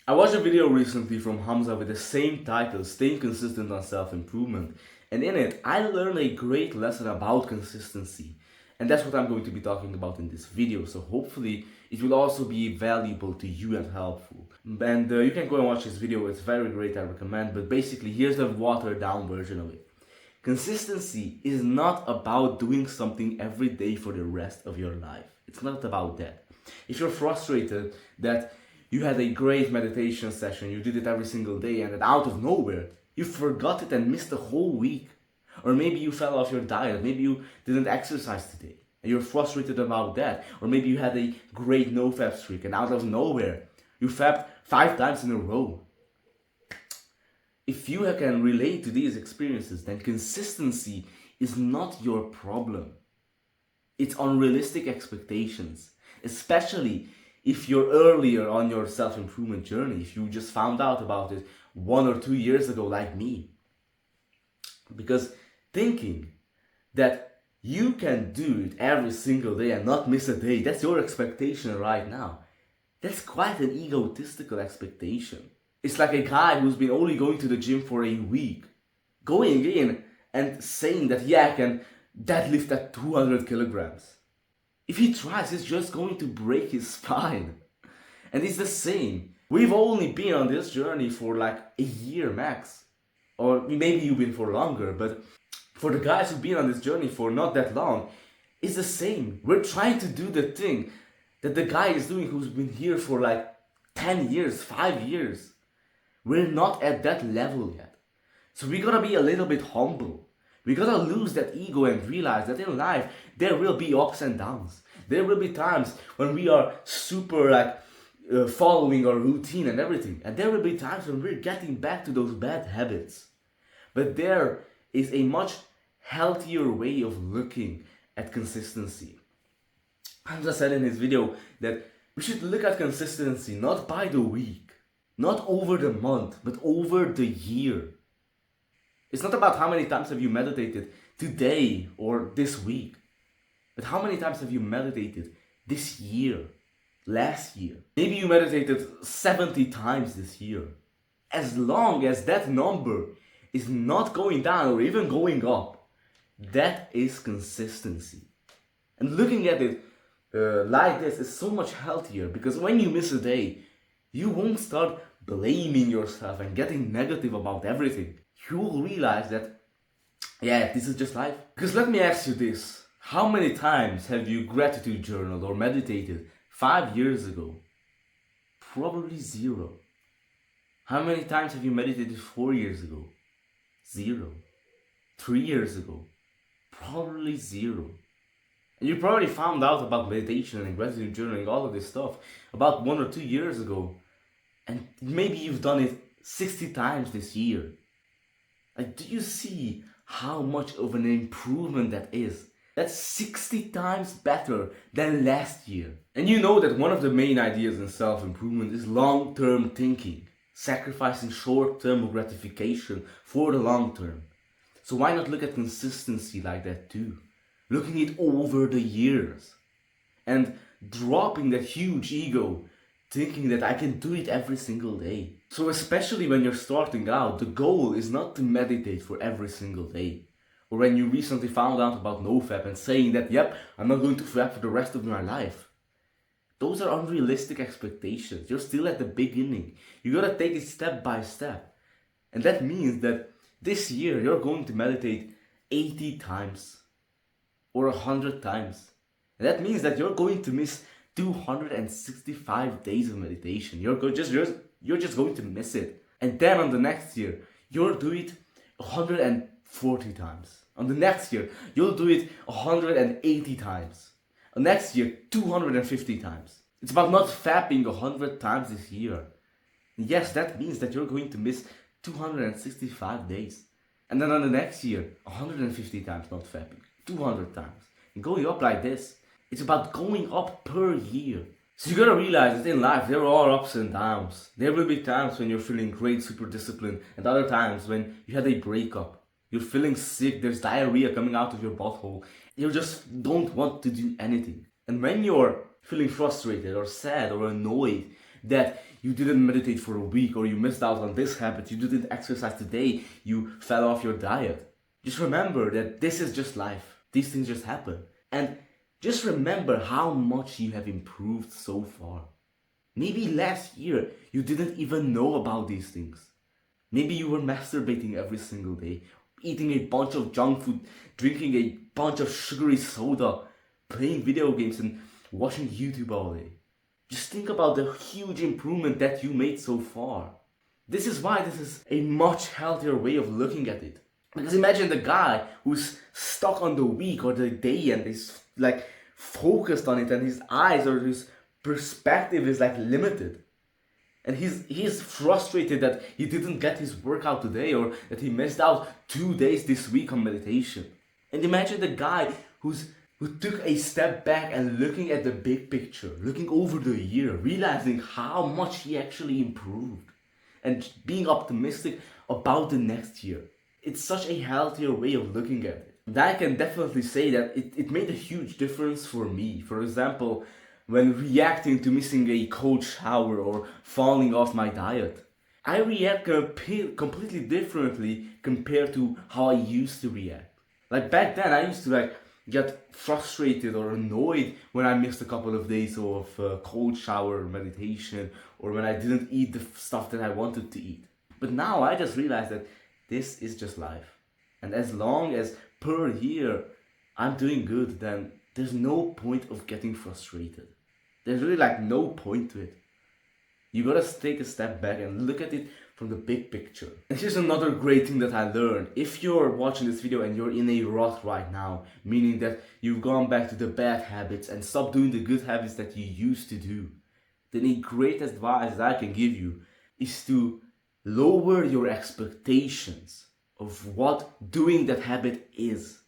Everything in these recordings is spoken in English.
I watched a video recently from Hamza with the same title, Staying Consistent on Self-Improvement. And in it, I learned a great lesson about consistency. And that's what I'm going to be talking about in this video. So hopefully it will also be valuable to you and helpful. And you can go and watch this video, it's very great, I recommend. But basically, here's the watered down version of it. Consistency is not about doing something every day for the rest of your life. It's not about that. If you're frustrated that you had a great meditation session, you did it every single day, and then out of nowhere, you forgot it and missed the whole week. Or maybe you fell off your diet, maybe you didn't exercise today, and you're frustrated about that. Or maybe you had a great no-fap streak, and out of nowhere, you fapped 5 times in a row. If you can relate to these experiences, then consistency is not your problem. It's unrealistic expectations, especially if you're earlier on your self-improvement journey, if you just found out about it 1 or 2 years ago like me. Because thinking that you can do it every single day and not miss a day, that's your expectation right now. That's quite an egotistical expectation. It's like a guy who's been only going to the gym for a week, going in and saying that, yeah, I can deadlift at 200 kilograms. If he tries, he's just going to break his spine. And it's the same. We've only been on this journey for like a year max. Or maybe you've been for longer, but for the guys who've been on this journey for not that long, it's the same. We're trying to do the thing that the guy is doing who's been here for like 10 years, 5 years. We're not at that level yet. So we gotta be a little bit humble. We gotta lose that ego and realize that in life, there will be ups and downs. There will be times when we are super following our routine and everything. And there will be times when we're getting back to those bad habits. But there is a much healthier way of looking at consistency. Hamza said in his video that we should look at consistency not by the week, not over the month, but over the year. It's not about how many times have you meditated today or this week, but how many times have you meditated this year, last year. Maybe you meditated 70 times this year. As long as that number is not going down or even going up, that is consistency. And looking at it like this is so much healthier, because when you miss a day, you won't start blaming yourself and getting negative about everything. You will realize that, yeah, this is just life. Because let me ask you this. How many times have you gratitude journaled or meditated 5 years ago? Probably 0. How many times have you meditated 4 years ago? 0. 3 years ago? Probably 0. And you probably found out about meditation and gratitude journaling, all of this stuff, about 1 or 2 years ago. And maybe you've done it 60 times this year. Like, do you see how much of an improvement that is? That's 60 times better than last year. And you know that one of the main ideas in self-improvement is long-term thinking, sacrificing short-term gratification for the long term. So why not look at consistency like that too? Looking it over the years and dropping that huge ego, thinking that I can do it every single day. So especially when you're starting out, the goal is not to meditate for every single day. Or when you recently found out about no-fap and saying that, yep, I'm not going to fap for the rest of my life. Those are unrealistic expectations. You're still at the beginning. You gotta take it step by step. And that means that this year you're going to meditate 80 times or 100 times. And that means that you're going to miss 265 days of meditation. You're just going to miss it. And then on the next year, you'll do it 140 times. On the next year, you'll do it 180 times. Next year, 250 times. It's about not fapping 100 times this year. And yes, that means that you're going to miss 265 days. And then on the next year, 150 times not fapping. 200 times. And going up like this. It's about going up per year. So you gotta realize that in life there are ups and downs. There will be times when you're feeling great, super disciplined, and other times when you had a breakup. You're feeling sick, there's diarrhea coming out of your butthole. You just don't want to do anything. And when you're feeling frustrated or sad or annoyed that you didn't meditate for a week, or you missed out on this habit, you didn't exercise today, you fell off your diet. Just remember that this is just life. These things just happen. And just remember how much you have improved so far. Maybe last year you didn't even know about these things. Maybe you were masturbating every single day, eating a bunch of junk food, drinking a bunch of sugary soda, playing video games and watching YouTube all day. Just think about the huge improvement that you made so far. This is why this is a much healthier way of looking at it. Because imagine the guy who's stuck on the week or the day and is like focused on it, and his eyes or his perspective is like limited. And he's frustrated that he didn't get his workout today, or that he missed out 2 days this week on meditation. And imagine the guy who took a step back and looking at the big picture, looking over the year, realizing how much he actually improved, and being optimistic about the next year. It's such a healthier way of looking at it. And I can definitely say that it made a huge difference for me. For example, when reacting to missing a cold shower or falling off my diet, I react completely differently compared to how I used to react. Like back then, I used to get frustrated or annoyed when I missed a couple of days of cold shower meditation, or when I didn't eat the stuff that I wanted to eat. But now I just realized that this is just life. And as long as per year I'm doing good, then there's no point of getting frustrated. There's really no point to it. You gotta take a step back and look at it from the big picture. And here's another great thing that I learned. If you're watching this video and you're in a rut right now, meaning that you've gone back to the bad habits and stopped doing the good habits that you used to do, then a great advice that I can give you is to lower your expectations of what doing that habit is.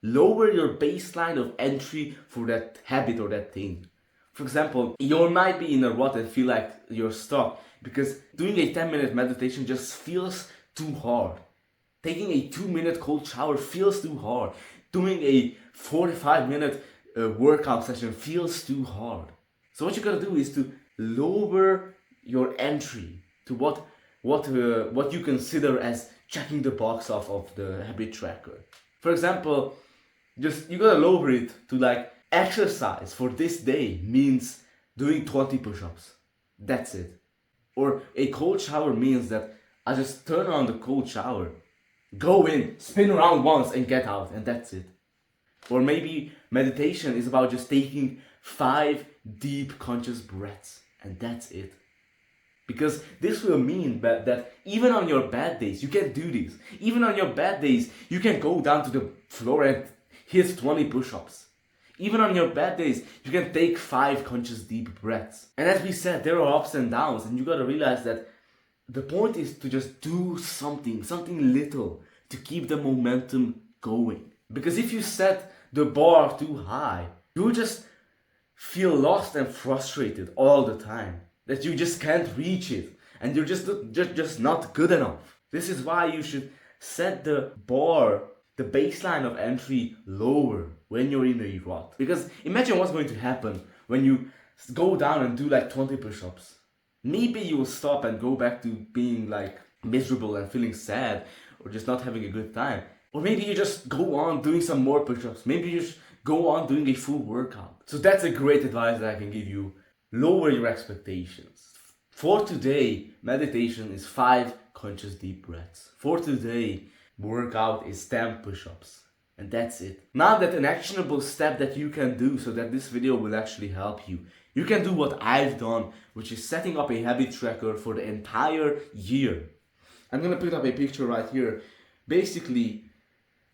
Lower your baseline of entry for that habit or that thing. For example, you might be in a rut and feel like you're stuck because doing a 10-minute meditation just feels too hard. Taking a 2-minute cold shower feels too hard. Doing a 45-minute workout session feels too hard. So what you gotta do is to lower your entry to what you consider as checking the box off of the habit tracker. For example, you gotta lower it to exercise for this day means doing 20 push-ups. That's it. Or a cold shower means that I just turn on the cold shower, go in, spin around once and get out, and that's it. Or maybe meditation is about just taking 5 deep conscious breaths, and that's it. Because this will mean that even on your bad days, you can do this. Even on your bad days, you can go down to the floor and hit 20 push-ups. Even on your bad days, you can take 5 conscious deep breaths. And as we said, there are ups and downs, and you gotta realize that the point is to just do something little to keep the momentum going. Because if you set the bar too high, you just feel lost and frustrated all the time. That you just can't reach it, and you're just not good enough. This is why you should set the bar, the baseline of entry, lower when you're in a rut. Because imagine what's going to happen when you go down and do 20 push-ups. Maybe you will stop and go back to being miserable and feeling sad, or just not having a good time. Or maybe you just go on doing some more push-ups. Maybe you just go on doing a full workout. So that's a great advice that I can give you. Lower your expectations. For today, meditation is 5 conscious deep breaths. For today, workout is 10 push-ups. And that's it. Now that an actionable step that you can do so that this video will actually help you. You can do what I've done, which is setting up a habit tracker for the entire year. I'm gonna put up a picture right here. Basically,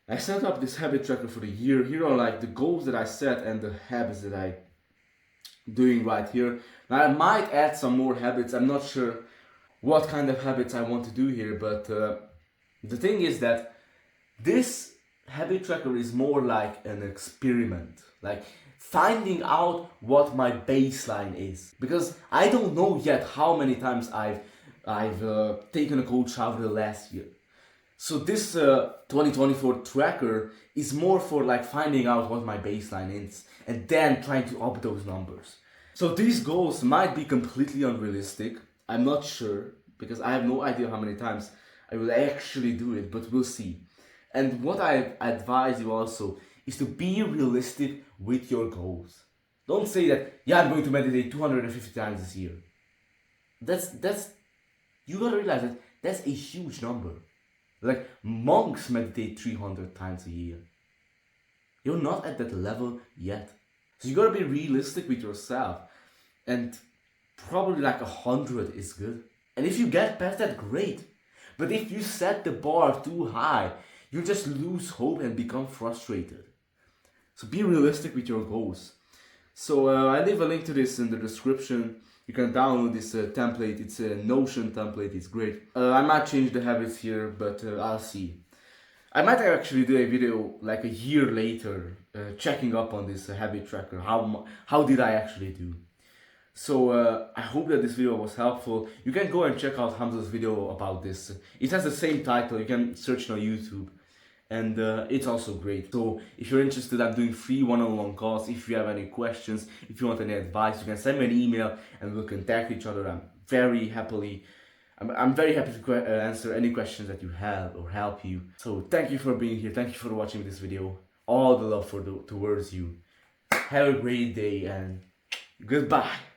I set up this habit tracker for the year. Here are the goals that I set and the habits that I doing right here. Now I might add some more habits. I'm not sure what kind of habits I want to do here, but the thing is that this habit tracker is more like an experiment, finding out what my baseline is, because I don't know yet how many times I've taken a cold shower the last year. So this 2024 tracker is more for finding out what my baseline is and then trying to up those numbers. So these goals might be completely unrealistic. I'm not sure because I have no idea how many times I will actually do it, but we'll see. And what I advise you also is to be realistic with your goals. Don't say that, yeah, I'm going to meditate 250 times this year. That's you gotta realize that that's a huge number. Like monks meditate 300 times a year. You're not at that level yet. So you gotta be realistic with yourself. And probably like 100 is good. And if you get past that, great. But if you set the bar too high, you just lose hope and become frustrated. So be realistic with your goals. So I leave a link to this in the description. You can download this template. It's a Notion template. It's great. I might change the habits here, but I'll see. I might actually do a video like a year later, checking up on this habit tracker. How did I actually do? So I hope that this video was helpful. You can go and check out Hamza's video about this. It has the same title. You can search it on YouTube. And it's also great. So if you're interested, I'm doing free one-on-one calls. If you have any questions, if you want any advice, you can send me an email and we'll contact each other. I'm very happy to answer any questions that you have or help you. So thank you for being here. Thank you for watching this video. All the love towards you. Have a great day and goodbye.